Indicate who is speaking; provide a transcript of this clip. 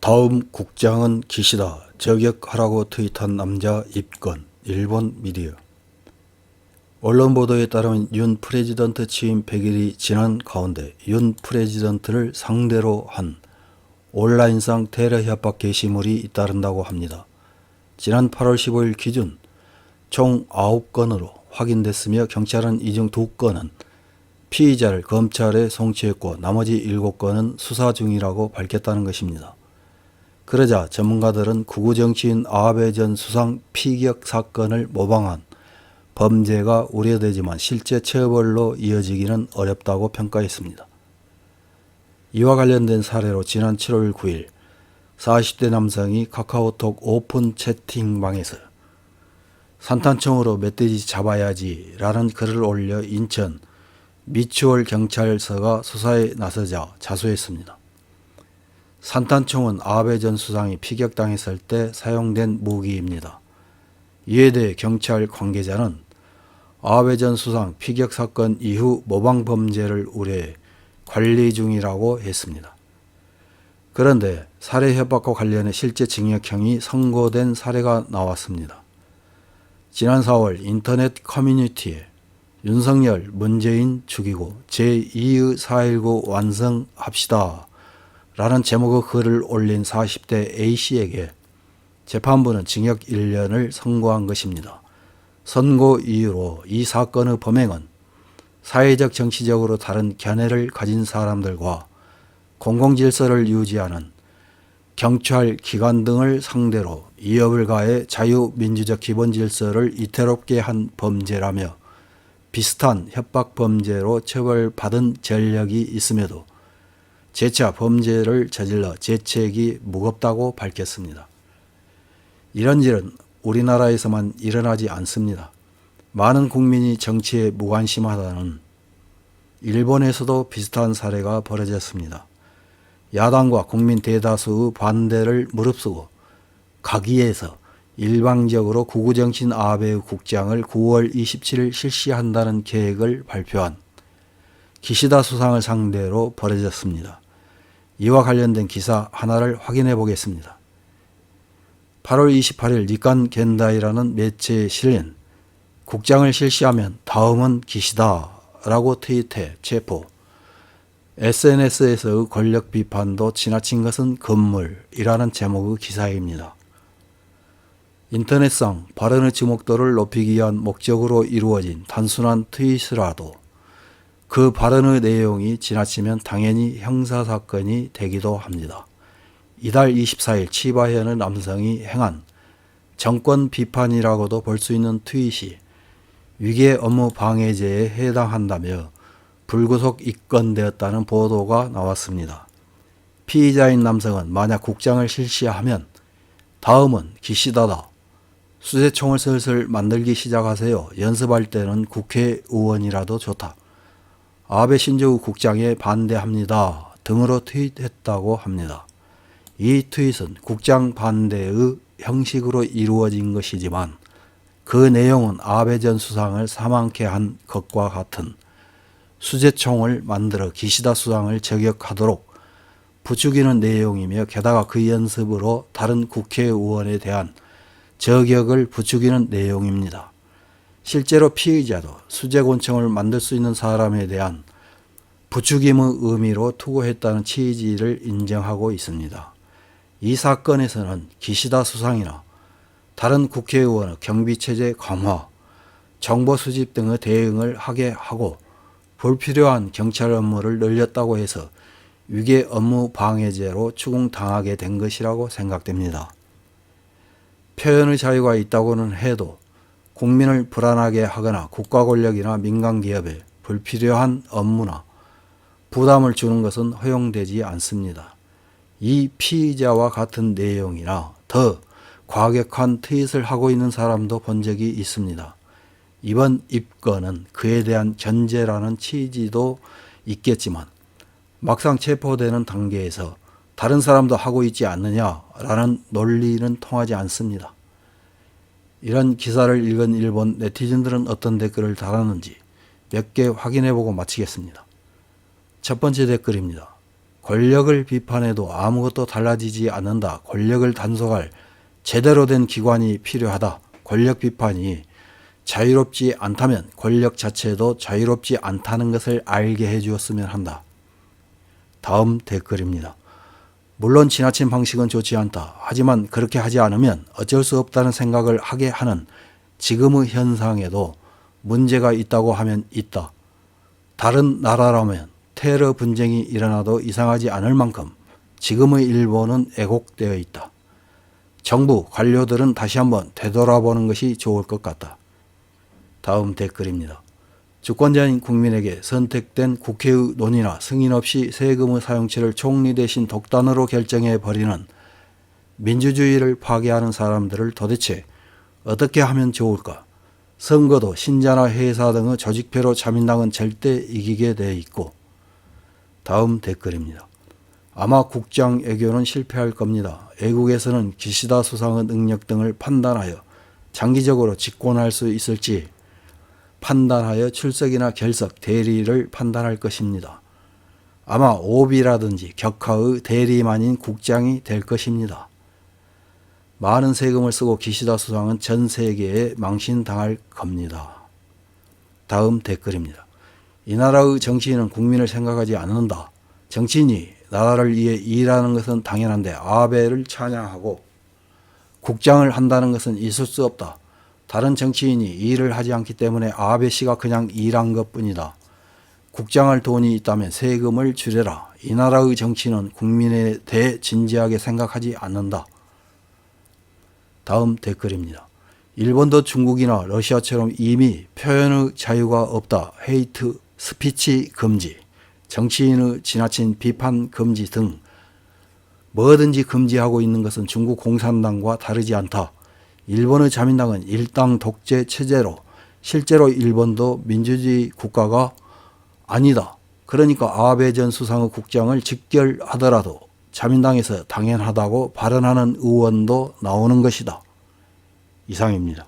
Speaker 1: 다음 국장은 기시다. 저격하라고 트윗한 남자 입건. 일본 미디어. 언론 보도에 따르면 윤 프레지던트 취임 100일이 지난 가운데 윤 프레지던트를 상대로 한 온라인상 테러 협박 게시물이 잇따른다고 합니다. 지난 8월 15일 기준 총 9건으로 확인됐으며 경찰은 이 중 2건은 피의자를 검찰에 송치했고 나머지 7건은 수사 중이라고 밝혔다는 것입니다. 그러자 전문가들은 극우 정치인 아베 전 수상 피격 사건을 모방한 범죄가 우려되지만 실제 처벌로 이어지기는 어렵다고 평가했습니다. 이와 관련된 사례로 지난 7월 9일 40대 남성이 카카오톡 오픈 채팅방에서 산탄총으로 멧돼지 잡아야지 라는 글을 올려 인천 미추홀 경찰서가 수사에 나서자 자수했습니다. 산탄총은 아베 전 수상이 피격당했을 때 사용된 무기입니다. 이에 대해 경찰 관계자는 아베 전 수상 피격 사건 이후 모방 범죄를 우려해 관리 중이라고 했습니다. 그런데 살해 협박과 관련해 실제 징역형이 선고된 사례가 나왔습니다. 지난 4월 인터넷 커뮤니티에 윤석열, 문재인 죽이고 제2의 4.19 완성합시다 라는 제목의 글을 올린 40대 A씨에게 재판부는 징역 1년을 선고한 것입니다. 선고 이유로 이 사건의 범행은 사회적 정치적으로 다른 견해를 가진 사람들과 공공질서를 유지하는 경찰 기관 등을 상대로 위협을 가해 자유민주적 기본질서를 이태롭게 한 범죄라며 비슷한 협박 범죄로 처벌받은 전력이 있음에도 재차 범죄를 저질러 죄책이 무겁다고 밝혔습니다. 이런 일은 우리나라에서만 일어나지 않습니다. 많은 국민이 정치에 무관심하다는 일본에서도 비슷한 사례가 벌어졌습니다. 야당과 국민 대다수의 반대를 무릅쓰고 가기에서 일방적으로 극우 정치인 아베의 국장을 9월 27일 실시한다는 계획을 발표한 기시다 수상을 상대로 벌어졌습니다. 이와 관련된 기사 하나를 확인해 보겠습니다. 8월 28일 니칸 겐다이라는 매체에 실린 국장을 실시하면 다음은 기시다 라고 트윗해 체포. SNS에서의 권력 비판도 지나친 것은 금물이라는 제목의 기사입니다. 인터넷상 발언의 지목도를 높이기 위한 목적으로 이루어진 단순한 트윗이라도 그 발언의 내용이 지나치면 당연히 형사사건이 되기도 합니다. 이달 24일 치바현의 남성이 행한 정권 비판이라고도 볼 수 있는 트윗이 위계 업무 방해죄에 해당한다며 불구속 입건되었다는 보도가 나왔습니다. 피의자인 남성은 만약 국장을 실시하면 다음은 기시다다. 수제총을 슬슬 만들기 시작하세요. 연습할 때는 국회의원이라도 좋다. 아베 신조 국장에 반대합니다. 등으로 트윗했다고 합니다. 이 트윗은 국장 반대의 형식으로 이루어진 것이지만 그 내용은 아베 전 수상을 사망케 한 것과 같은 수제총을 만들어 기시다 수상을 저격하도록 부추기는 내용이며 게다가 그 연습으로 다른 국회의원에 대한 저격을 부추기는 내용입니다. 실제로 피의자도 수제곤충을 만들 수 있는 사람에 대한 부추김의 의미로 투고했다는 취지를 인정하고 있습니다. 이 사건에서는 기시다 수상이나 다른 국회의원의 경비체제 강화, 정보 수집 등의 대응을 하게 하고 불필요한 경찰 업무를 늘렸다고 해서 위계 업무 방해죄로 추궁당하게 된 것이라고 생각됩니다. 표현의 자유가 있다고는 해도 국민을 불안하게 하거나 국가 권력이나 민간 기업에 불필요한 업무나 부담을 주는 것은 허용되지 않습니다. 이 피의자와 같은 내용이나 더 과격한 트윗을 하고 있는 사람도 본 적이 있습니다. 이번 입건은 그에 대한 견제라는 취지도 있겠지만 막상 체포되는 단계에서 다른 사람도 하고 있지 않느냐라는 논리는 통하지 않습니다. 이런 기사를 읽은 일본 네티즌들은 어떤 댓글을 달았는지 몇 개 확인해보고 마치겠습니다. 첫 번째 댓글입니다. 권력을 비판해도 아무것도 달라지지 않는다. 권력을 단속할 제대로 된 기관이 필요하다. 권력 비판이 자유롭지 않다면 권력 자체도 자유롭지 않다는 것을 알게 해주었으면 한다. 다음 댓글입니다. 물론 지나친 방식은 좋지 않다. 하지만 그렇게 하지 않으면 어쩔 수 없다는 생각을 하게 하는 지금의 현상에도 문제가 있다고 하면 있다. 다른 나라라면 테러 분쟁이 일어나도 이상하지 않을 만큼 지금의 일본은 애곡되어 있다. 정부 관료들은 다시 한번 되돌아보는 것이 좋을 것 같다. 다음 댓글입니다. 주권자인 국민에게 선택된 국회의 논의나 승인 없이 세금의 사용처를 총리 대신 독단으로 결정해 버리는 민주주의를 파괴하는 사람들을 도대체 어떻게 하면 좋을까? 선거도 신자나 회사 등의 조직표로 자민당은 절대 이기게 돼 있고. 다음 댓글입니다. 아마 국장 애교는 실패할 겁니다. 애국에서는 기시다 수상의 능력 등을 판단하여 장기적으로 집권할 수 있을지 판단하여 출석이나 결석, 대리를 판단할 것입니다. 아마 오비라든지 격하의 대리만인 국장이 될 것입니다. 많은 세금을 쓰고 기시다 수상은 전 세계에 망신당할 겁니다. 다음 댓글입니다. 이 나라의 정치인은 국민을 생각하지 않는다. 정치인이 나라를 위해 일하는 것은 당연한데 아베를 찬양하고 국장을 한다는 것은 있을 수 없다. 다른 정치인이 일을 하지 않기 때문에 아베 씨가 그냥 일한 것뿐이다. 국장할 돈이 있다면 세금을 줄여라. 이 나라의 정치인은 국민에 대해 진지하게 생각하지 않는다. 다음 댓글입니다. 일본도 중국이나 러시아처럼 이미 표현의 자유가 없다. 헤이트 스피치 금지, 정치인의 지나친 비판 금지 등 뭐든지 금지하고 있는 것은 중국 공산당과 다르지 않다. 일본의 자민당은 일당 독재 체제로 실제로 일본도 민주주의 국가가 아니다. 그러니까 아베 전 수상의 국장을 직결하더라도 자민당에서 당연하다고 발언하는 의원도 나오는 것이다. 이상입니다.